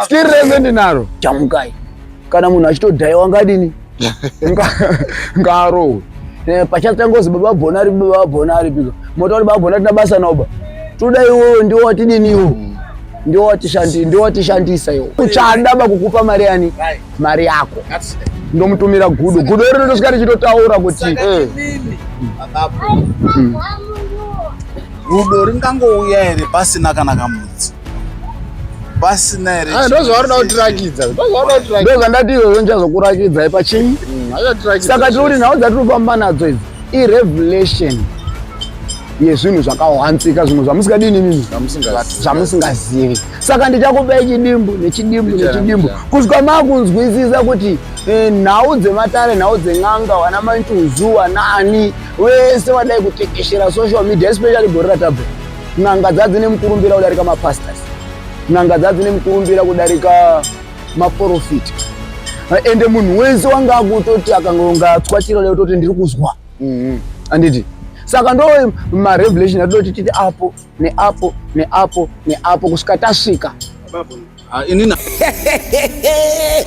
Skiri ndinaro chamukai kana munhu achitodhaiwa ngadini ngaro pachatangozi baba Bonari pika motori baba Bonari na basa naoba toda iwo ndiwo watidini iwo ndiwo watishandisa iwo uchada kukupa mari yani mari yako ndomutumira gudu rino ndosika richitotaura kuti gudo ringangouya here pasina kana kamudzi pasina here ndozvaurida kutirakidza ndozvandati izvozvo ndichazokurakidza pachinyi saka tiri nhau dzatirikufamba nadzo idzi irevelation yezvinhu zvakawanzika zvinhu zvamusingadini nini zvamusingazivi saka ndichakupai chidimbu nechidimbu kusvika makunzwisisa kuti nhau dzematare nhau dzen'anga wana mantuzu wanaani wese wadai kutekeshera social media especially Gorilla Tablet n'anga dzadzine mukurumbira kudarika mapastors n'anga dzadzine mukurumbira kudarika maprofiti ende munhu wese wanga akutoti akangonga tswatiro leo toti ndiri kuzwa anditi saka ndo marevelation atoti titi apo neapo kusvika tasvika inina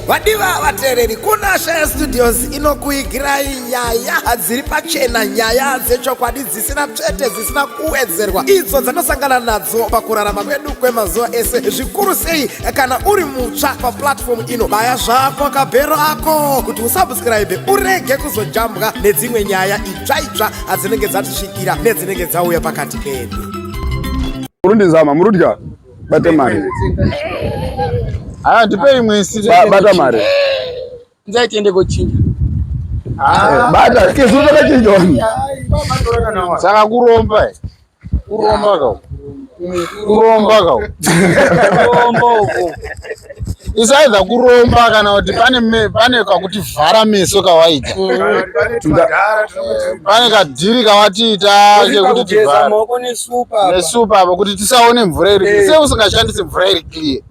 vadiva vateereri kuna Shaya Studios inokuigirai nyaya dziri pachena, nyaya dzechokwadi dzisina tsvete dzisina kuwedzerwa, idzo dzanosangana nadzo pakurarama kwedu kwemazuva ese. Zvikuru sei kana uri mutsva paplatform ino, baya zvako kabhero ako kuti usubscribe urege kuzojambwa nedzimwe nyaya itsva dzinenge dzatisvikira nedzinenge dzauya pakati pedu. Murundizama murudya bate mari ndipei mwisi bata mari nzaitiende kochinja bata kesutoka chinjoni saka kuromba kau isaidha kuromba kana kuti pane kakuti vhara meso kawaita pane kadhiri kawatiita kekuti tivhara nesupa apa kuti tisaone mvura iri sei usingashandisi mvura iri clear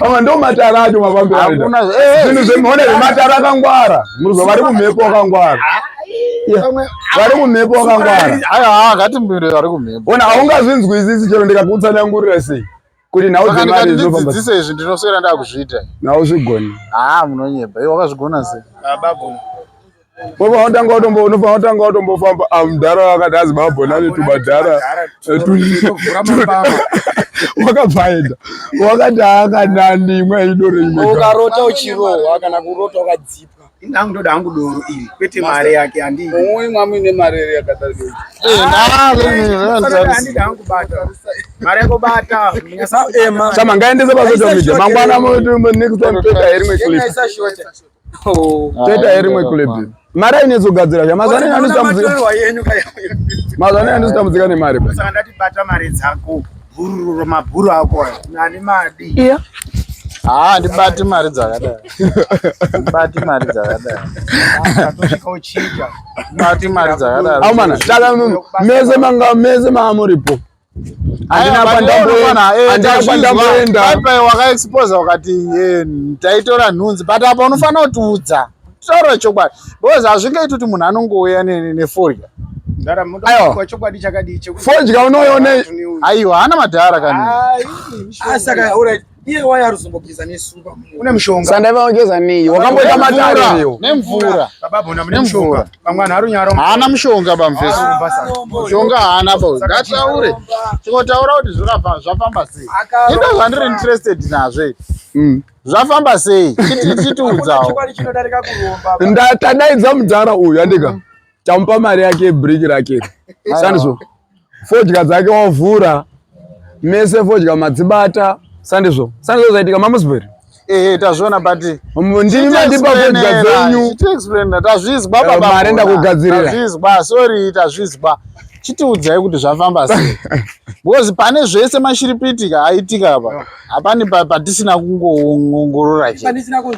ama ndo matara acho mafambiro zvinhu zvemhone zvematara akangwara muruzwa vari kumhepo wakangwara vari kumhepo wakangwara ngatimbire vari kumhepo ona haungazvinzwisisi chero ndikakutsanangurira sei kuti nhau dzemari ndidzidzise izvi ndinoswera ndakuzviita nhau zvigoni munonyeba wakazvigona sei unofana kutanga watombofamba mudhara wakati azi mabhonani tubadhara wakabvaenda wakati akanani imwe idoro imwe ukarota uchirohwa kana kurota ukadzipwa indangu ndoda hangu doro iri kwete mari yake handii umwe mwami nemari yakadaro handida hangu bata mari yako bata sama ngaendese pasocial media mangwana next one toita erimwe clip toita erimwe clip mari ainezogadzira zvamazana andisitambudzika nemari saka ndati bata mari dzako bhururu mabhuru ako nani madi ndibati mari dzakadai aumana taka mese maamuripo andina wakaexposa wakati taitora nhunzi but apa unofanira kutiudza taura chokwadi because hazvingaiti kuti munhu anongouya nefodya fodya unoione aiwa hana madhara sandavaogeza nei wakamboita matare nemvura haana mushonga pamufesi mushonga haana ngataure tingotaura kuti zvafamba sei indo zvandiri interested nazvo zvafamba sei chitiudzawo tadaidza mudhara uyu andika tamupa mari yake yebriki rake sandizvo fodya dzake wavhura mese fodya madzibata sandizvo zaitika mamusbury tazviona but ndini mandipa fodya dzenyu tazvizwa mari enda kugadzirira sorry tazvizwa chitiudzai kuti zvafamba sei because pane zvese mashiripitika aitika apa hapani patisina kungoongorora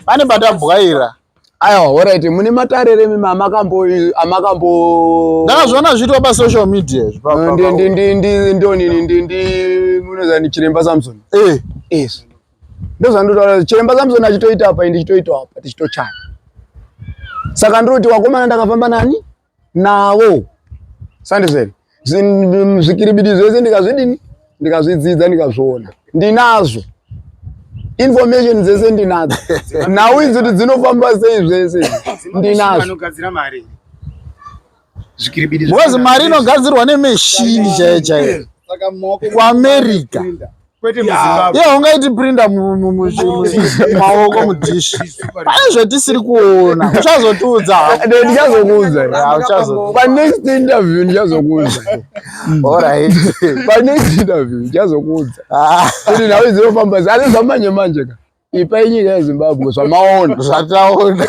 pane patabwaira aiwa alright mune matarere amakambo ndakazviona zviitwa pasocial media munozani chiremba Samson yes ndozvandotaura chiremba Samson achitoita apa ndichitoita apa tichitochana saka ndoti wakomana ndakafamba nani nawo sandizveri zvikiribidi zvese ndikazvidini ndikazvidzidza ndikazviona ndinazvo information dzese ndinadzo nhau idzi kuti dzinofamba sei zvese ndinazvo vanogadzira mari because mari inogadzirwa nemeshini chaiyo chaiyo kuamerica iye ungaiti prinda mumaoko mudhishi pane zvatisiri kuona uchazotiudza ndichazokuudza panext interview ndichazokuudza alright panext interview ndichazokuudza kuti nhau dzinofamba asi zvamanje manje ka ipai nyika yezimbabwe zvamaona zvataona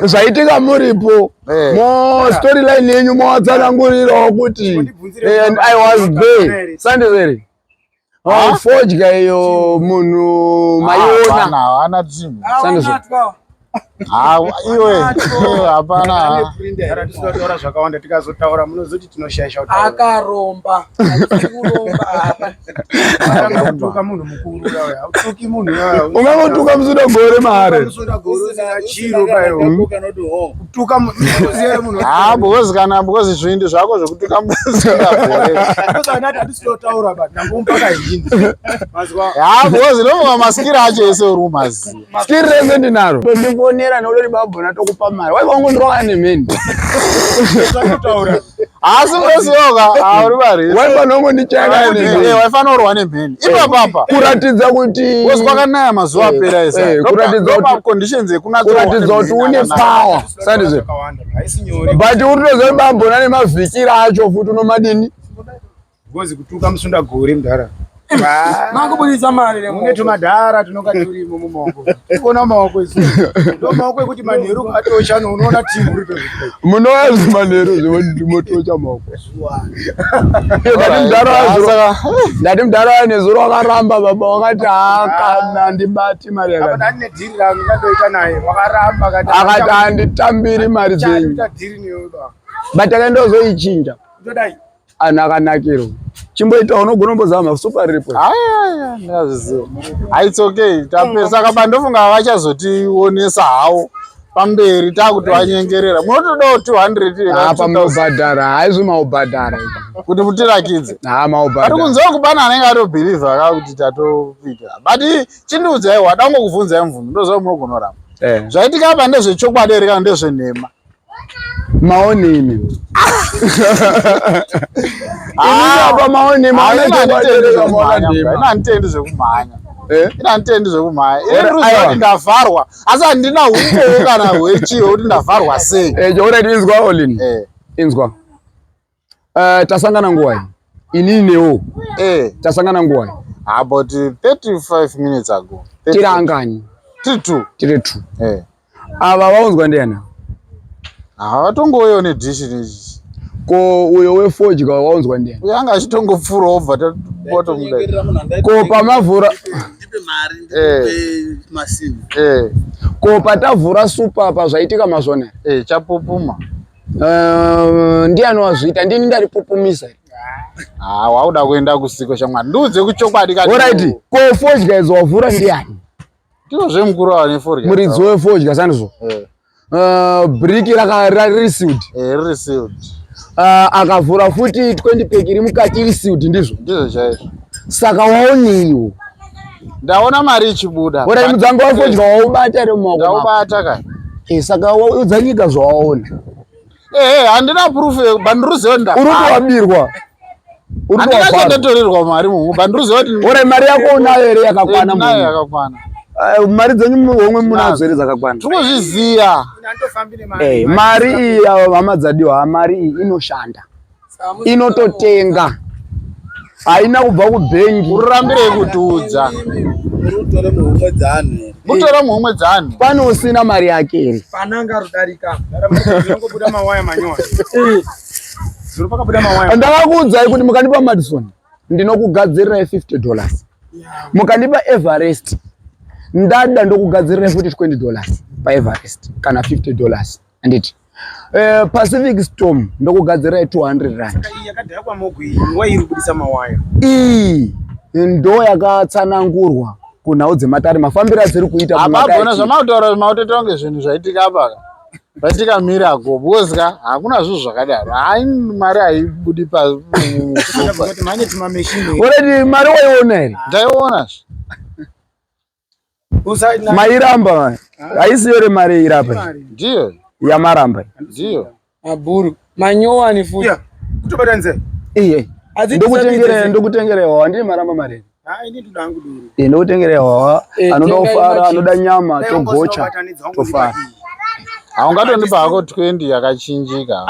zvaitika muripo mo storyline yenyu mawatsanangurirawo kuti and I was there sandizere fodya iyo munhu maiona haana timu sandizere iwe hapana tizotaura zvakawanda tikazotaura munozoti tinoshaisha akaromba kutuka munhu mukuru hautuki munhu ungangotuka musudagore mare chiro kutuka because zvindi zvako zvekutuka musudagore hatisizotaura but nangompaka hindi because ndofunga maskiri acho ese uri umaziva skiri rese ndinaro ndimfonera nodori babhona tokupa mari waivangondiroka nemheni asi unosioka auri vari waifanongo ndichaka nemheni waifanorwa nemheni ipapapa kuratidza kuti kwakanaya mazuva apera ese conditions kuratidza kuti une power sandizve but uritoziva babhona nemavhikira acho futi unomadini because kutuka musunda gore mudhara makubudisa mari mune tumadhara tunonga turimo mumaoko kuona maoko isu ndo maoko ekuti manheru atosha unoona timu rito munoona manheru zvimotocha maoko ndati mudhara anezuro wakaramba baba wakati kana ndibati mari yakati ane dhiri rangandoita naye wakaramba akati handitambiri mari dzenyu but akaendozoichinja ndodai anhu akanakirwa chimboita unogonombozama super report ndazviziva it's okay saka bandofunga vachazotionesa hawo pamberi takuti vanyengerera munotodawo 200 pamunobhadhara haizvi maubhadhara kuti mutirakidze maubhadhara ari kunzewa kupana anenge atobhilivha ka kuti tatopita but chindiudzai wadangokubvunzai mvunzo ndoziva munogonoramba zvaitika apa ndezvechokwadi here kana ndezvenhema maonini inanditendi zvekumhanya inanditendi ndavharwa asi handina humbowo kana hwechiwo kuti ndavharwa sei chokurati inzwa olin inzwa tasangana nguwai inini newo tasangana nguwai about 35 minutes ago tiri angani tiri 2 ava vaunzwa ndiana vatongowewo nedhishi nechi ko uyo wefodya waunzwa ndiani uyo anga achitongopfuura obva ko pamavhura ko patavhura supa apa zvaitika mazvona chapupuma ndiani wazviita ndini ndaripupumisa wauda kuenda kusiko shamwari ndiudze kuchokwadi alright ko fodya idzo wavhura ndiani ndiwo zvemukuru wane fodya muridzi wefodya sandizvo briki received akavhura futi 20 peki iri mukati received ndizvo chaizvo saka waoniwo ndaona mari ichibuda ora mudzango wafodya waubata iri mumaoko ndaubata ka saka waudza nyika zvawaona handina proof bandiruziva uri kuwabirwa handingachatendorirwa mari mumu bandiruziva kuti ora mari yako unayo here yakakwana yakakwana mari dzenyu homwe munadzo here dzakakwana tikuzviziya mari iyi hama dzadiwa mari iyi inoshanda inototenga haina kubva kubhengi urambirei kutiudza mutore muhumwe dzanu pane usina mari yake here pananga rudarika ngobuda mawaya manyora ndakakuudzai kuti mukandipa Madison ndinokugadzirirai $50 mukandipa Everest ndada ndokugadzirirai futi $20 paEverest kana $50 anditi Pacific Storm ndokugadzirai R200 yakadhakwa mogwi wairubudisa mawaya ndo yakatsanangurwa kunhau dzematare mafambiro dziri kuita apagona zvamautaura zvimautotonge zvinhu zvaitika apa patikamira gobozka hakuna zvinhu zvakadaro. Hai mari haibudi Already mari waiona here? ndaiona Mairamba. Haisi yore mari irapa. ndiyo Yamaramba. ndiyo Aburu. Manyowani futi. Kutobatanze. Iye. Ndokutengere wawa ndiri maramba mari. Ini tudangu duru. Ndokutengere wawa anoda kufara, anoda nyama, togocha, tofara. haungatondipa hako 20 yakachinjika.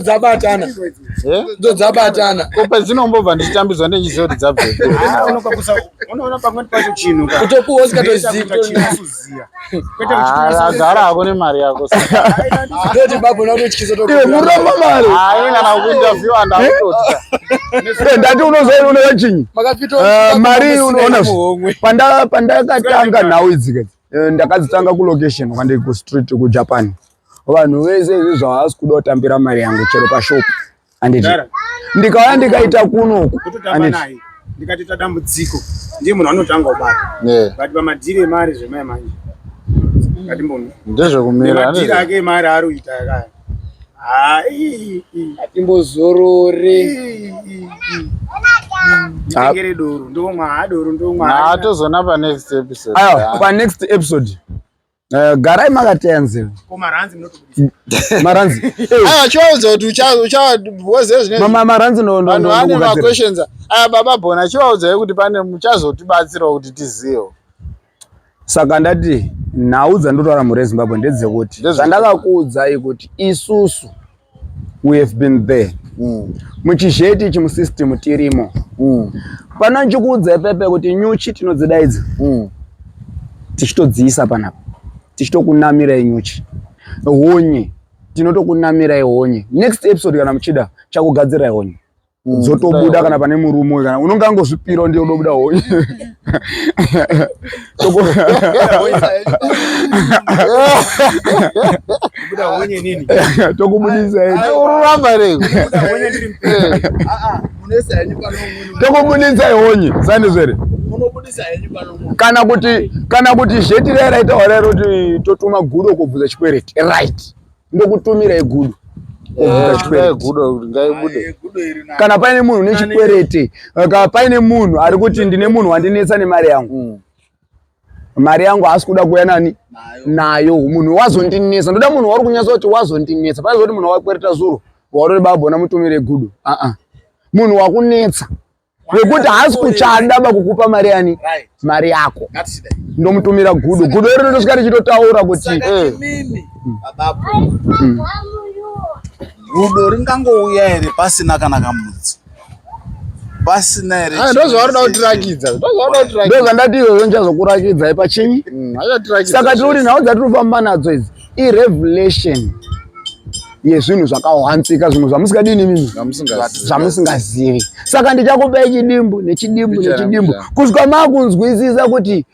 Dzobatana. Dzobatana. Pedzinombobva ndichitambidzwa ndechiziva kuti dzabve. Unoona pamweni pacho chinhu ka. Kutopuwa usikatozivi. Agara hako nemari yako. Ndoti babu nakutyisa Iwe muramba mari. Hai kana kuinterviewa ndakutotya. Ndati unozoona chinyi. Mari unoona pandakatanga nhau idzi ndakadzitanga kulocation kwandiri kustreet kuJapan. Vanhu vese izvi zvavasi kuda kutambira mari yangu chero pashop. Anditi ndikauya ndikaita kunoku anditi ndikati tadambudziko ndiye munhu anotanga kubata. Ngati pamadhiri emari zvemai manje. Ngati mboni. Ndezvekumira. Madhiri ake emari ari kuita yakaya. Atimbozorore. Ndingere doro ndomwa doro ndomwa. Hatozona pa next episode. Aya pa next episode. Garai makatenze. Maranzi munotobudisa. Maranzi. Aya chiwauza kuti uchawozve zvine. Mama maranzi ndo ane ma questions. Aya baba bona chiwauza kuti pane muchazotibatsira kuti tizive. Saka ndati nhau dzandotaura muri Zimbabwe ndedzekuti zvandakakuudzai kuti isusu we have been there. Muchizheti chimusystem tirimo. Pana nchikuudzai pepe kuti nyuchi tinodzidaidza. Tichitodziisa panapa. Tichitokunamirai nyuchi. Honye tinotokunamirai honye. Next episode kana muchida chakugadzirai honye. Zotobuda kana pane murume kana unonga ngozvipiro ndio unobuda honye. Buda honye nini? Tokubudisa eti. Uramba rego. Honye ndiri mpere. Munesa yenyu pano. Tokubudisa honye. Sandi zvere. Munobudisa yenyu pano. Kana kuti zheti rera ita orero kuti totuma gudo kubvuza chikwereti. Right. Ndokutumira igudo. Kubvuza chikwereti. Gudo ngaibude. Kana paine munhu nechikwereti, kana paine munhu ari kuti ndine munhu wandinetsa nemari yangu. Mari yangu hasi kuda kuya nani nayo munhu wazondinetsa. Ndoda munhu wari kunyatsa kuti wazondinetsa. Paizo kuti munhu wakwereta zuro warori babona mutumire gudo. Munhu wakunetsa. Wekuti hasi kuchada bakukupa mari yani mari yako. Ndomutumira gudo. Gudo iri ndosvika richitotaura kuti mimi babapo. Gudo ringangouya here pasina kana kamudzi. Pasina here. Ndozvaroda kutirakidza. Ndozvandati iwe nchazokurakidza pachinyi. Saka tiri nhau dzatirofamba nadzo idzi irevelation yezvinhu zvakawanzika, zvinhu zvamusingadini mimi zvamusingazivi. Saka ndichakupai chidimbu nechidimbu nechidimbu kusvika makunzwisisa kuti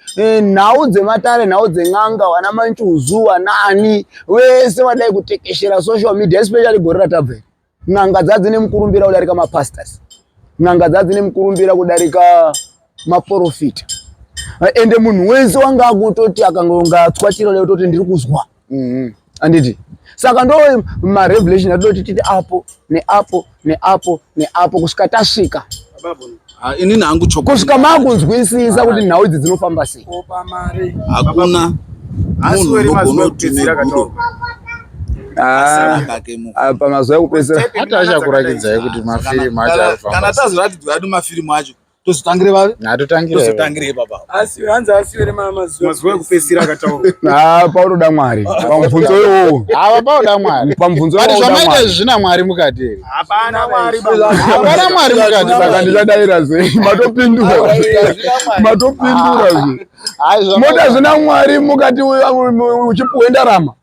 nhau dzematare, nhau dzen'anga, vana manchuzu, vanani wese vadai kutekeshera social media, especially gore ratabva. N'anga dzadzine mukurumbira kudarika mapastors, n'anga dzadzine mukurumbira kudarika maprofita. Ende munhu wese wanga akutoti akangonga tswatiro leo toti ndiri kuzwa. Anditi saka ndo marevelation atoti titi apo neapo neapo neapo kusvika tasvika. Ini nangu choko. Kusvika makunzwisisa kuti nhau idzi dzinofamba sei. Opa mari. Hakuna. Munhu unogona gudo. Apa mazuva ekupedzisira hata achakurakidzai kuti mafirimu achafamba. Kana tazoratidzwa ati mafirimu acho tozotangire bavi? Tozotangire baba. Asi hanza asiwere mazuva ekupedzisira akataura. Paunoda Mwari. Pamubvunzo iwowo. Paunoda Mwari. Pamubvunzo iwowo. Zvamaita zvina Mwari mukati here? Hapana Mwari baba. Hapana Mwari mukati. Saka ndichadaira sei. Matopindura. Matopindura sei. Mota zvina Mwari mukati uchipuwe ndarama.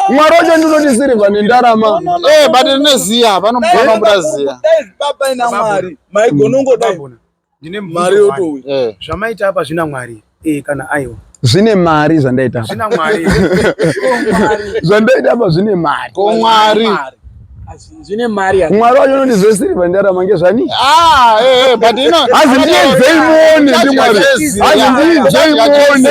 Mwari wacho ndinoti sirivha nendarama. But neziya panomboda ziya. Baba ina Mwari. Maigonongo dai. Ndine mari yotowi. Zvamaita apa zvina Mwari. Kana aiwa. Zvine mari zvandaita. Zvina Mwari. Zvandaita apa zvine mari. Ko Mwari. Zvine mari. Mwari wacho unondizve silver ndarama ngezvani? But you know, Azi ndidzei muone ndi Mwari. Azi ndidzei muone.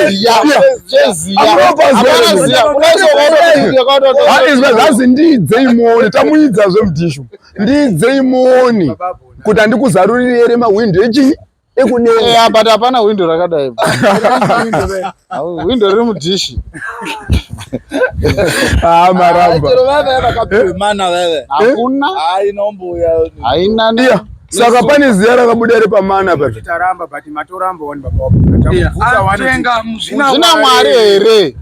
Azi ndidzei muone. Tamuidza zvemudhishu. Ndidzei muone. Kuti andikuzarurire here mahwindo echinyi? Ekudenga. But hapana window rakadai. Window riri mudhishi. Maramba. Chero vava vakapiwa mana vava. Hakuna. Inombuya. Haina ne. Saka pane ziya rakabuda iri pamana pa. Titaramba but matoramba wani baba wapo. Atenga zvina Mwari here.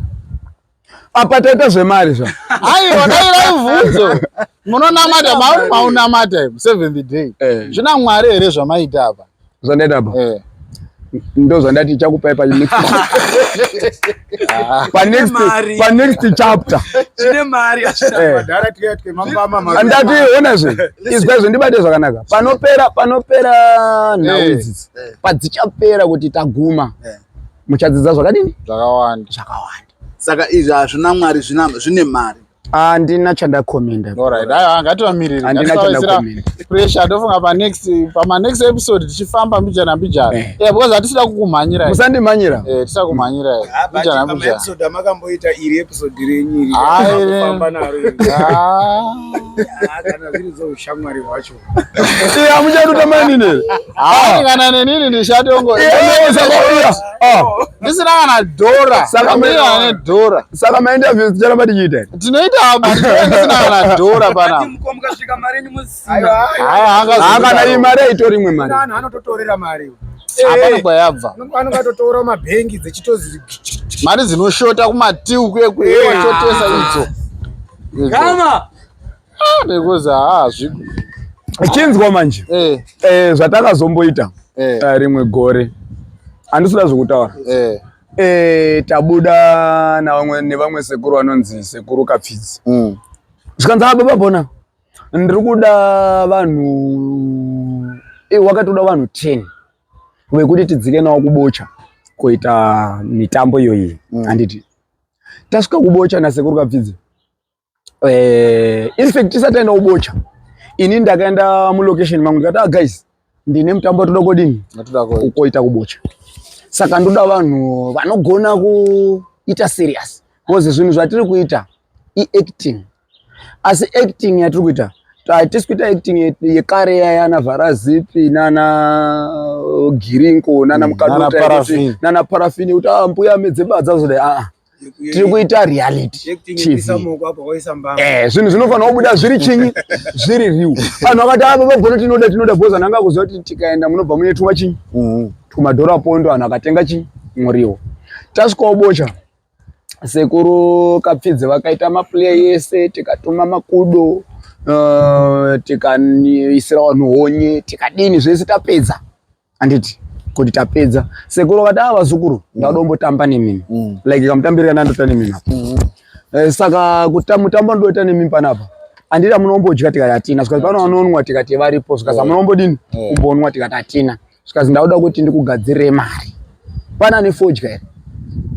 Apa taita zvemari zva. Aiwa dai bvunzo. Munonamata maunamata 7th day. Zvina Mwari here zvamaita apa. Zvandaita apa. Ndo zvandati chakupai pa next chapter. Chine mari madhara tikatike mambama. Andati onazve. Izvezvo ndibate zvakanaka. Panopera nhau idzi. Padzichapera kuti taguma. Muchadzidza zvakadini? Zvakawanda. Saka izvi hazvina Mwari zvine mari. Andina chandakomenda. Alright, ngativamirire. Andina chandakomenda. Pressure ndofunga pa next episode tichifamba mbijana. Because hatisida kukumhanyira. Musandimhanyira. Tisida kumhanyira. Mbijana. Episode amakamboita iri episode renyu. Kufamba naro. Kana zviri zvoushamwari hwacho. Amucharuta manini. Kana nenini ndishatongo. Ndisina kana dhora. Saka mira dhora. Saka ma-interviews ticharamba tichiita. Tinoita ndisina kana dhora pana. Mukasvika mari musina. Kana imari aitori imwe mari. Vanhu vanototorera mari. Hapana kwayabva. Vanokatotora mabhengi dzechitozi mari dzinoshota kumatiu kwekuchotesa idzo. Kama Because chinzwa manje. Zvatakazomboita rimwe gore. Handisida zvokutaura. Tabuda nevamwe sekuru vanonzi sekuru Kapfidzi. Zvikanzi baba bona. Ndiri kuda vanhu wakatoda vanhu 10 vekuti tidzike nawo kubocha kuita mitambo iyoyi. Handiti tasvika kubocha nasekuru Kapfidzi. In fact tisati enda kubocha ini ndakaenda mulocation mangu ndikati guys ndine mutambo toda kodini kuita kubocha. Saka ndoda vanhu vanogona kuita serious. Because zvinhu zvatiri kuita acting. Asi acting yatiri kuita hatisi kuita acting yekare yana Vharazipi nana Girinko nana Mukadota nana Parafini kuti mbuya medzebadza zodai. Tiri kuita reality TV. Zvinhu zvinofanira kubuda zviri chinyi zviri riu. Vanhu vakati babona tinoda bhoza nanga kuziva kuti tikaenda munobva mune tuma chinyi tumadhora pondo vanhu akatenga chinyi muriwo. Tasvikawo bocha sekuru Kapfidzi vakaita maplayer yese tikatuma makudo tikaisira vanhu honye tikadini zvese tapedza. Handiti kuti tapedza sekuru vakati vazukuru ndauda kumbotamba nemimi like kamutambirira ndandota nemimi. Saka kuti mutambo ndoita nemimi panapa handida munombodya tikati hatina. Zvikazi pano vanonwa tikati varipo. Zvikazi munombodini kumbonwa tikati hatina. Zvikazi ndauda kuti ndikugadzirire mari. Pana nefodya here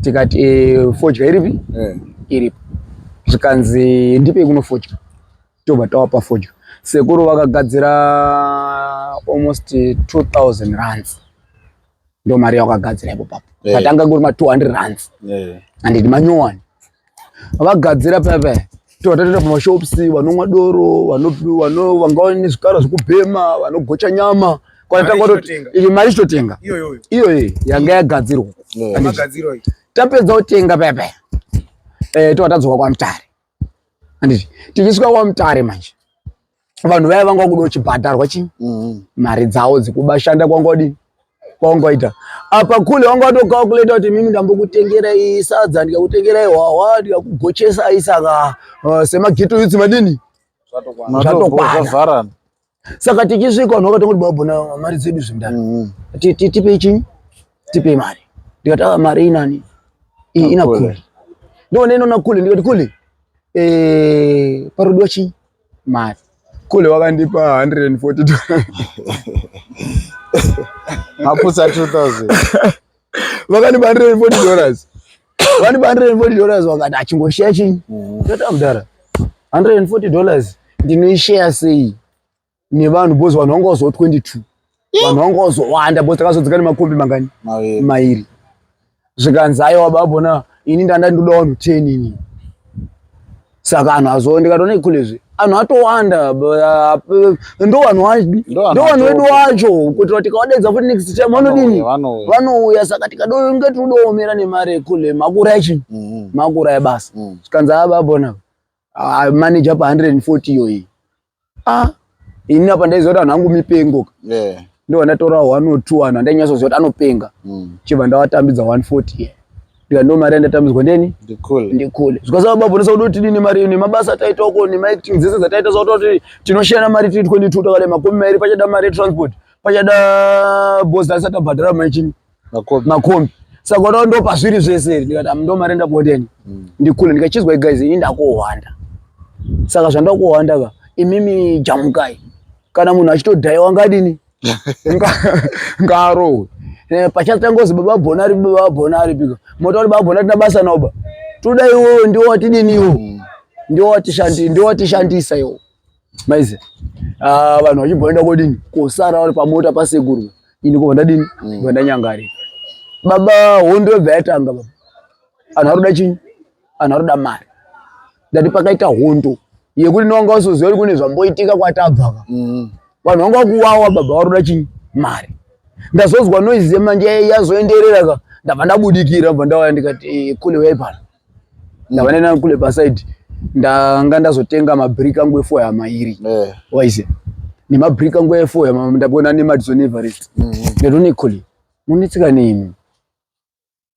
tikati fodya iripi iripo. Zvikanzi ndipe kunofodya tobva tawapa fodya. Sekuru vakagadzira almost 2000 rands. Ndo mari yakagadzira ipo papo. Patanga ngori ma 200 rands. Handiti manyowani. Vakagadzira pepe. Totatoita pamashops vanomwa doro vangawa nezvikara zvekubhema vanogocha nyama. Iyi mari ichitotenga. Iyo yanga yagadzirwa. Tapedza kutenga pepe. Totadzoka kwaMutare. Handiti tichisvika kwaMutare manje. Vanhu vaya vanga kuda kuchibhadharwa chinyi mari dzawo dzekubashanda kwangodini kwangoita. Apa kule wanga watokalkuleta kuti mimi ndambokutengerai sadza ndikakutengerai hwahwa ndikakugochesai saka semageto yudzi madini zvatokwana. Saka tichisvika vanhu vakati babona mari dzedu zvimdani tipe chinyi tipe mari. Ndikati mari inani ina kule ndone inona kule. Ndikati kule parodiwa chinyi mari. Kule wakandipa $140. Mapusa 2000. Wakandipa $140. Wakandipa $140 wakati achingoshiya chinyi. Ndati mudhara $140 ndinoishare sei nevanhu bozi vanhu vanga vazowa 22 vanhu vanga vazowanda bozi takazodzika nemakombi mangani mairi zvikanzi aiwa babona ini ndanda ndoda vanhu 10 ini saka anhu azowa ndikatone ikulezve anhu atowanda ndo vanhu vedu wacho kuti tikawadedza futi next time vanodini vanouya saka tikadonge tinodomera nemari ekule makura echi makura ebasa zvikanzi ababona manager pa 140 yoyi ini apa ndaizoda vanhu vangu mipengo ndo ndatora 102 anhu andainyatsoziva kuti anopenga chibva ndawatambidza 140 ndika ndo mari yandatambidzwa ndeni ndikule zvikasaba babonesa kuti tidini mari nemabasa taitoko nemaacting dzese dzataita kuti tinoshana mari tiri 22 takale makumi mairi pachada mari yetransport pachada bosi asati abhadhara machini makombi saka watawa ndo pazviri zvese ndikati ndo mari ndakudeni ndikule ndikachizwa guys ini ndakohwanda saka zvandakohwanda ka imimi jamukai kana munhu achitodhaiwa ngadini ngarohwe pachatangozi baba bonari pika motori baba bonari na basa naoba toda iwo ndiwo watidini iwo ndiwo watishandisa iwo maize vanhu vachibhoenda kodini kosara vari pamota pasekuru ini ko ndadini ndanyangari baba hondo yobva yatanga baba anhu aroda chinyi anhu aroda mari ndati pakaita hondo yekuti nowanga usoziva kuti kune zvamboitika kwatabva vanhu vanga kuwawa baba varoda chinyi mari ndazozwa noizi manje yazoenderera ka ndabva ndabudikira bva ndauya ndikati kule weipana ndabva ndaenda kule paside ndanga ndazotenga mabrika angu e4 yamairi waize nemabrika angu e4 ndabona neMadison Everest ndetone kule munitsika nemi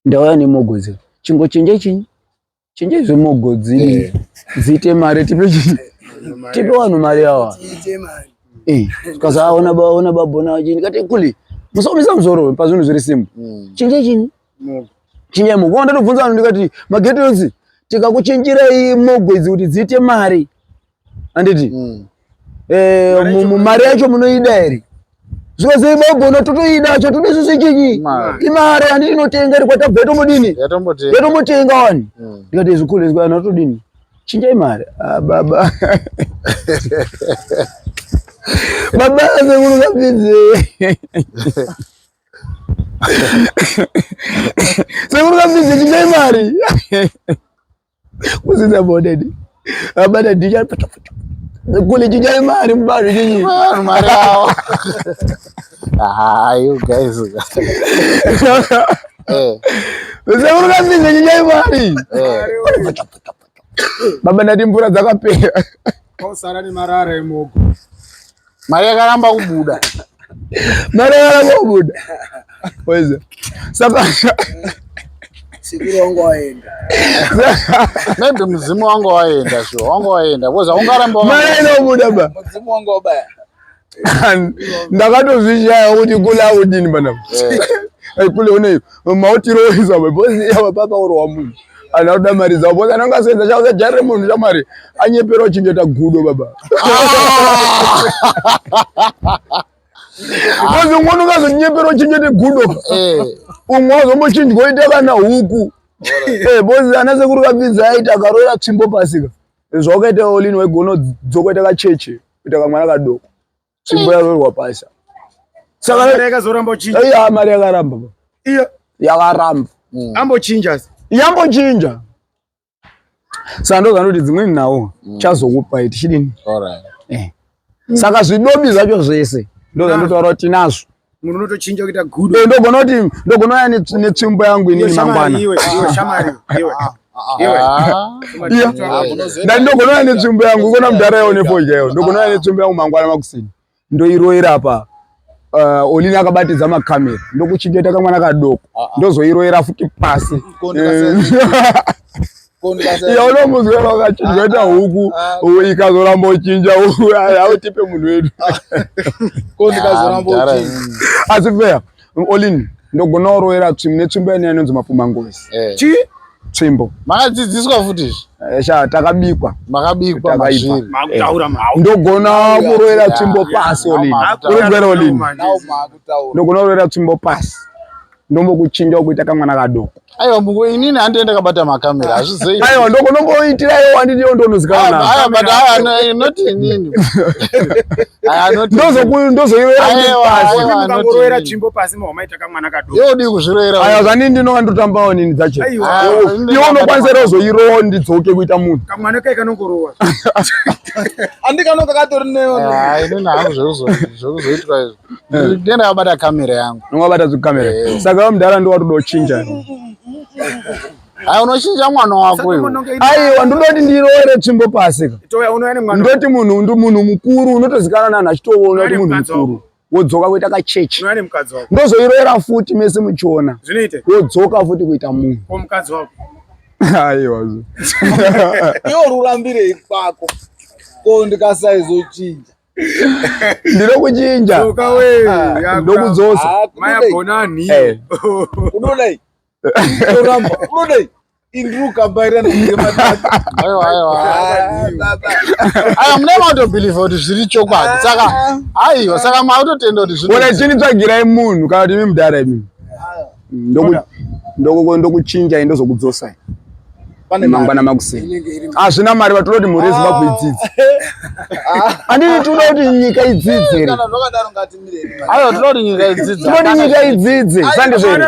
ndauya nemogodzi chingo chinje chinyi chinje zvemogodzi ziite mari tipe vanhu mari awa kasaona babona chini kati kuli musomisa mzoro pazvinhu zviri simba chinje chini chinje mugo ndatobvunza vanhu ndikati magetons tikakuchinjirai mogwedzi kuti dziite mari anditi mari yacho munoida here zvikozei babona totoida chatoda isusu chinyi imari handiti inotenga iri kwatabva yatomodini yatombotenga wani ndikati zvikule zvikana todini chinjai mari baba baba sekuru kapidze sekuru kapidze chinjai mari kuzinza bodedi abada dija kule chinjai mari mubari chinyi mari awo you guys sekuru kapidze chinjai mari baba ndati mvura dzakapera osara nemarara emogo mari yakaramba kubuda mari yakaramba kubuda waiza saka sikuru wangu waenda maybe muzimu wangu waenda sho wangu waenda boza ungaramba mari inobuda ba muzimu wangu wabaya ndakatozvishaya kuti kula udini bana kule une mautiroiza bozi ya baba uri wa munhu anoda mari dzavo bozi anongasenza chauza jarire munhu chamari anyepera uchingeta gudo baba bozi umwe ungazonyepera uchingete gudo umwe wazombochinjwa kana huku bozi ana sekuru kapidza aita akaroera tsvimbo pasika zvawakaita olini waigono dzokoita kacheche kuita kamwana kadoko tsvimbo yarorwa pasi saka mari yakazoramba uchinja iya mari yakaramba iya yakaramba ambochinja yambochinja saka ndozvanoti dzimweni nawo chazokupai tichidini saka zvidobi zvacho zvese ndozvandotaura kuti tinazvo munhu unotochinja kuita gudo ndogonauya netsvimbo yangu inini mangwana ndati ndogonauya netsvimbo yangu ikona mudhara yawo nefojaiwo ndogonauya netsvimbo yangu mangwana makusini ndoiroera pa olini akabatidza makamera ndokuchingeta kamwana kadoko ndozoiroera futi pasi yaunomuzwera wakachinjwa ta huku ikazoramba uchinja autipe munhu wedu asi feya olini ndogona uroera tsvimbo netsvimbo yane yanonzi mapfumangozi tsvimbo makadzidziswa futi takabikwa mazviri ndogona kuroera tsvimbo pasi olini urenzera olini ndogona kuroera tsvimbo pasi ndombokuchinja kuita kamwana kadoko Aiwa mungu inini handienda kabata makamera azvizei. Aiwa ndokunomboitira iwo anditiyo ndonozikana. Aya but aya not inini. Aya not. Ndozoiwera pasi. Mukangoroera chimbo pasi mawamaita kamwana kadoko. Yodi kuzviroera. Aya zvani ndinonga ndotambawo nini dzacho. Iwo unokwanisa kuzoirowa ndidzoke kuita munhu. Kamwana kai kanongorowa. Andikanonga katori neyo. Inini hangu zvekuzoitwa izvo. Ndienda kabata kamera yangu. Unobata zikamera. Saka mudhara ndo watodochinja. Unochinja mwana wako iwe. Aiwa ndinoti ndiroere tsvimbo pasi. Ndoti munhu mukuru unotozikana nanhu achitoona kuti munhu mukuru. Wodzoka kuita kachechi. Ndozoiroera futi mese muchiona. Wodzoka futi kuita munhu. Mukadzi wako. Aiwa. Iwo rurambire kwako. Ko ndikasaizocinja. Ndinokuchinja. Ndokudzosa. Maya bonani. Unodai. Uramba. Unodai. Indruka bairana ngematatu. Aya mune mautobhiliva kuti zviri chokwadi. Saka aiwa saka mautotenda kuti zviri. Wona chinitsvagirai munhu kana kuti mimudhara imi. Ndokuchinja ndozokudzosa. Mangwana makuseni. Hazvina mari vatoti mhuri yeZimbabwe idzidze. Handiti toda kuti nyika idzidze. Aiwa toda kuti nyika idzidze. Toda kuti nyika idzidze. Sandizveni.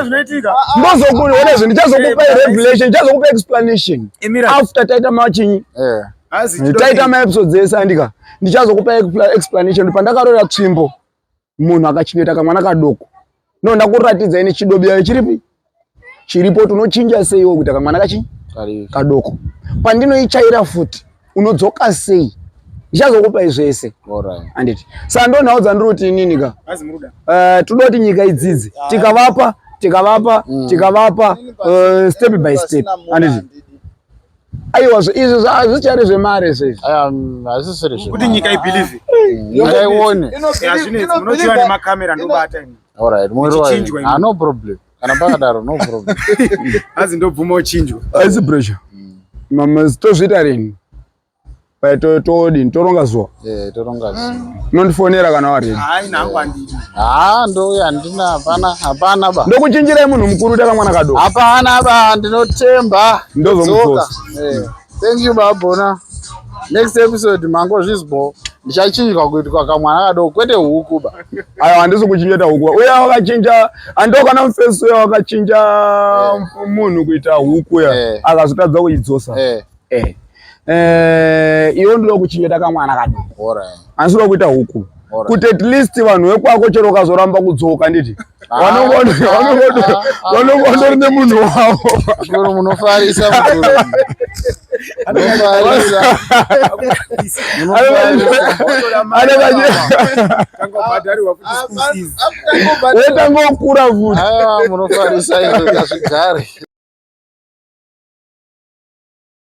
Ndozokuri ndichazokupa revelation, ndichazokupa explanation. After taita machinyi. Taita maepisodes ese andika. Ndichazokupa explanation pandakarora tsvimbo. Munhu akachinyeta kamwana kadoko. Ndakuratidza ine chidobi chiripi? Chiripo tunochinja seiwo kuita kamwana kadoko. Pandinoichaira futi unodzoka sei? Ndichazokupa izvese. Anditi. Saka ndonhawo dzandiri kuti inini ka. Toda kuti nyika idzidze. Tikavapa step by step. Anditi. Aiwa izvo hazvichari zvemare izvi. Hazvisiri zvemare. Kuti nyika ibhilive. Nyika ione. Yazvinetsi munochiva nemakamera ndobata imi. Alright, no problem. Kana pakadaro no problem. Azi ndobvuma uchinjwa. Aisi pressure. Mama tozviita rini? Toronga zuva. Toronga zuva. Nondifonera kana wari. Hai nangu handidi. Ndouya handina hapana ba. Ndokuchinjirai munhu mukuru takamwana kadoko. Hapana ba ndinotemba. Ndozomudzosa. Thank you babona. Next episode mango zvizbo. Ndichachinjwa kuitwa kamwana kadoko kwete huku ba. Aiwa handisi kuchinjeta huku. Uya wakachinja andokana mufesi uya wakachinja munhu kuita huku ya. Akazotadza kuidzosa. Iwo ndiro kuchinjeta kamwana kadoko. Handisi kuda kuita huku. Kuti at least vanhu vekwako chero ukazoramba kudzoka nditi. Vanongondori nemunhu wavo. Shuru munofarisa mukuru. Wetangokura futi. Munofarisa izvo ngazvigare.